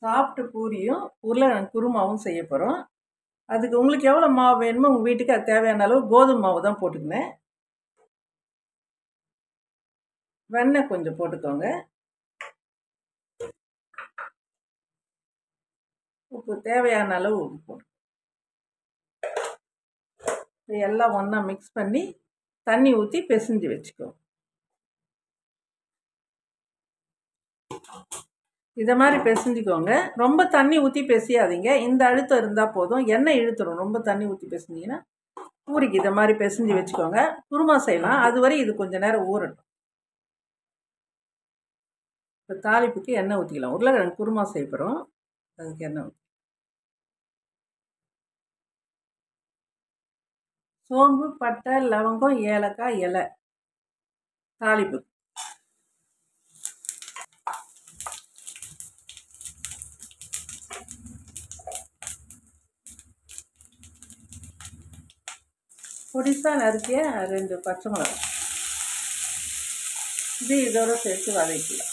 Soft பூரியும் உருளைக்கிழங்கு குருமாவும் செய்ய போகிறோம். அதுக்கு உங்களுக்கு எவ்வளோ மாவு வேணுமோ உங்கள் வீட்டுக்கு அது தேவையான அளவு கோதுமை மாவு தான் போட்டுக்கினேன். வெண்ணெய் கொஞ்சம் போட்டுக்கோங்க. உப்பு தேவையான அளவு உப்பு போட்டு எல்லாம் ஒன்றா மிக்ஸ் பண்ணி தண்ணி ஊற்றி பிசைஞ்சு வச்சுக்கோங்க. இதை மாதிரி பிசைஞ்சிக்கோங்க. ரொம்ப தண்ணி ஊற்றி பிசையாதீங்க. இந்த அழுத்தம் இருந்தால் போதும். எண்ணெய் இழுத்துரும். ரொம்ப தண்ணி ஊற்றி பிசைஞ்சிங்கன்னா பூரிக்கு இதை மாதிரி பிசைஞ்சு வச்சுக்கோங்க. குருமா செய்யலாம். அதுவரை இது கொஞ்சம் நேரம் ஊறட்டும். இப்போ தாளிப்புக்கு எண்ணெய் ஊற்றிக்கலாம். உருளைக்கிழங்கு குருமா செய்ய போகிறோம். அதுக்கு எண்ணெய் ஊற்றி சோம்பு, பட்டை, லவங்கம், ஏலக்காய், இலை தாளிப்பு. பொடிசாக நறுக்கிய 2 பச்சை மிளகாய் இது இதோட சேர்த்து வதக்கலாம்.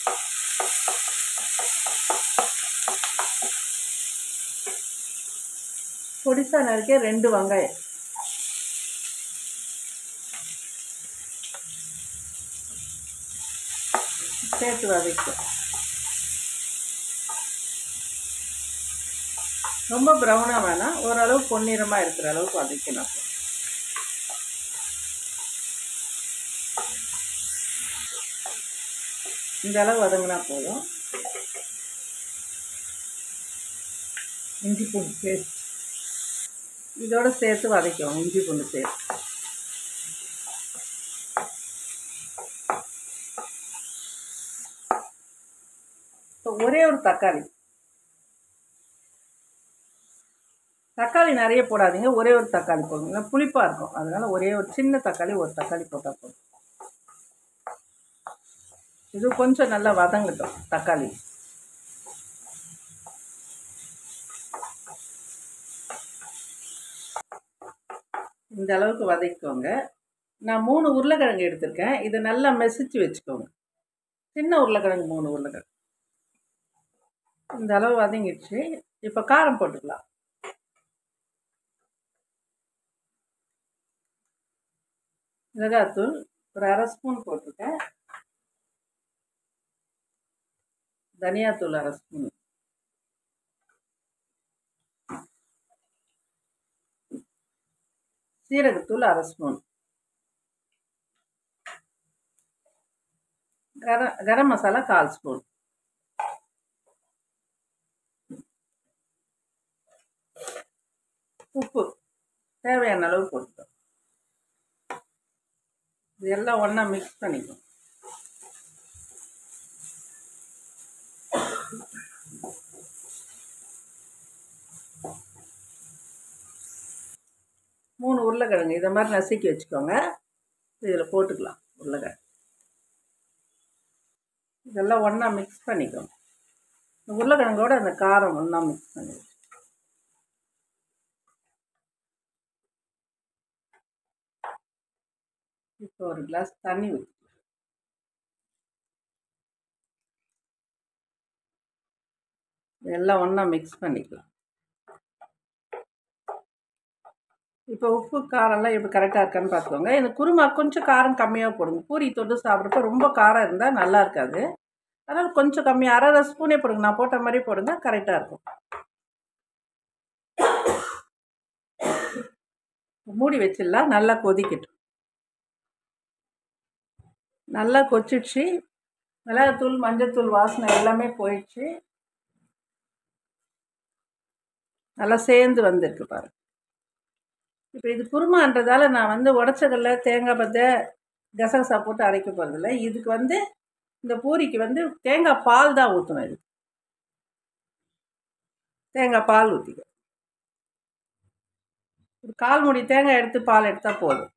பொடிசாக நறுக்கிய 2 வெங்காயம் சேர்த்து வதக்கலாம். ரொம்ப ப்ரௌனாக வேணாம், ஓரளவு பொன்னிறமாக இருக்கிற அளவுக்கு வதக்கலாம். இந்த அளவு வதங்கினா போதும். இஞ்சி பூண்டு பேஸ்ட் இதோட சேர்த்து வதக்குவோம். இஞ்சி பூண்டு பேஸ்ட் இப்போ ஒரே ஒரு தக்காளி நிறைய போடாதீங்க. ஒரே ஒரு தக்காளி போடுங்க, புளிப்பாக இருக்கும். அதனால ஒரே ஒரு சின்ன தக்காளி, ஒரு தக்காளி போட்டால் போதும். இது கொஞ்சம் நல்லா வதங்கட்டும். தக்காளி இந்த அளவுக்கு வதக்கிக்கோங்க. நான் 3 உருளைக்கிழங்கு எடுத்திருக்கேன். இதை நல்லா மெசிச்சு வச்சுக்கோங்க. சின்ன உருளைக்கிழங்கு 3 உருளைக்கிழங்கு இந்த அளவு வதங்கிடுச்சு. இப்போ காரம் போட்டுக்கலாம். மிளகாத்தூள் ஒரு 1/2 ஸ்பூன் போட்டுருக்கேன். தனியாத்தூள் 1/2 ஸ்பூன், சீரகத்தூள் 1/2 ஸ்பூன், கரம் மசாலா 1/4 ஸ்பூன், உப்பு தேவையான அளவு போட்டுக்கோம். இது எல்லாம் ஒன்றா மிக்ஸ் பண்ணிக்கணும். மூணு உருளைக்கிழங்கு இதை மாதிரி நசுக்கி வச்சுக்கோங்க. இதில் போட்டுக்கலாம். உருளைக்கிழங்கு இதெல்லாம் ஒன்றா மிக்ஸ் பண்ணிக்கோங்க. உருளைக்கிழங்கோட அந்த காரம் ஒன்றா மிக்ஸ் பண்ணி இப்போ ஒரு கிளாஸ் தண்ணி ஊற்றி எல்லாம் ஒன்றா மிக்ஸ் பண்ணிக்கலாம். இப்போ உப்பு காரம்லாம் எப்படி கரெக்டாக இருக்கான்னு பார்த்துக்கோங்க. இந்த குருமா கொஞ்சம் காரம் கம்மியாக போடுங்க. பூரி தொட்டு சாப்பிட்றப்ப ரொம்ப காரம் இருந்தால் நல்லா இருக்காது. அதனால் கொஞ்சம் கம்மியாக 1/2 ஸ்பூனே போடுங்க. நான் போட்ட மாதிரி போடுங்க, கரெக்டாக இருக்கும். மூடி வச்சிடலாம். நல்லா கொதிக்கட்டும். நல்லா கொச்சிடுச்சு. மிளகாத்தூள், மஞ்சத்தூள் வாசனை எல்லாமே போயிடுச்சு. நல்லா சேர்ந்து வந்திருக்கு பாருங்க. இப்போ இது குருமான்றதால நான் உடச்சக்கல்ல, தேங்காய் பத்தை, கசகசா போட்டு அரைக்க போகிறதில்ல. இதுக்கு இந்த பூரிக்கு தேங்காய் பால் தான் ஊற்றணும். இது தேங்காய் பால் ஊற்றிக்க. ஒரு 1/4 மூடி தேங்காய் எடுத்து பால் எடுத்தால் போதும்.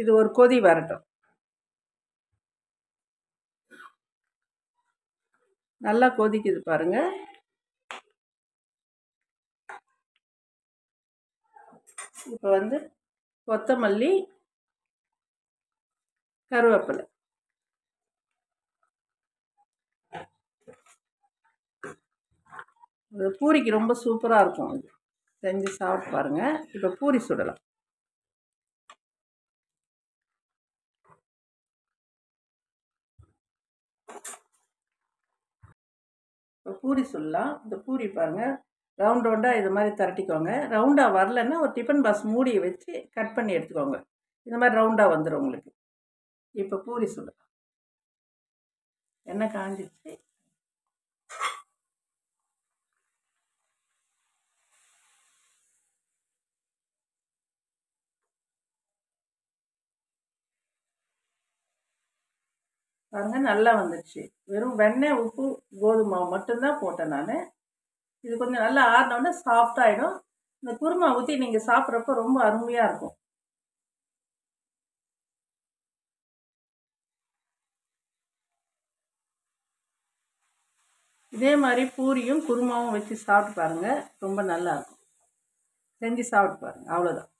இது ஒரு கொதி வரட்டும். நல்லா கொதிக்குது பாருங்க. இப்போ கொத்தமல்லி, கருவேப்பிலை அது பூரிக்கு ரொம்ப சூப்பராக இருக்கும். இது செஞ்சு சாப்பிட்டு பாருங்கள். இப்போ பூரி சுடலாம். இப்போ பூரி சுடலாம். இந்த பூரி பாருங்கள், ரவுண்ட் ரவுண்டாக இது மாதிரி திரட்டிக்கோங்க. ரவுண்டாக வரலன்னா ஒரு டிஃபன் பாக்ஸ் மூடியை வச்சு கட் பண்ணி எடுத்துக்கோங்க. இந்த மாதிரி ரவுண்டாக வந்துடும் உங்களுக்கு. இப்போ பூரி சுடலாம். எண்ணெய் காஞ்சிச்சு. பாருங்கள், நல்லா வந்துடுச்சு. வெறும் வெண்ணெய், உப்பு, கோதுமை மாவு மட்டும்தான் போட்டேன் நான். இது கொஞ்சம் நல்லா ஆறினோடனே சாஃப்டாகிடும். இந்த குருமா ஊற்றி நீங்கள் சாப்பிட்றப்போ ரொம்ப அருமையாக இருக்கும். இதே மாதிரி பூரியும் குருமாவும் வச்சு சாப்பிட்டு பாருங்கள், ரொம்ப நல்லாயிருக்கும். செஞ்சு சாப்பிட்டு பாருங்கள். அவ்வளோதான்.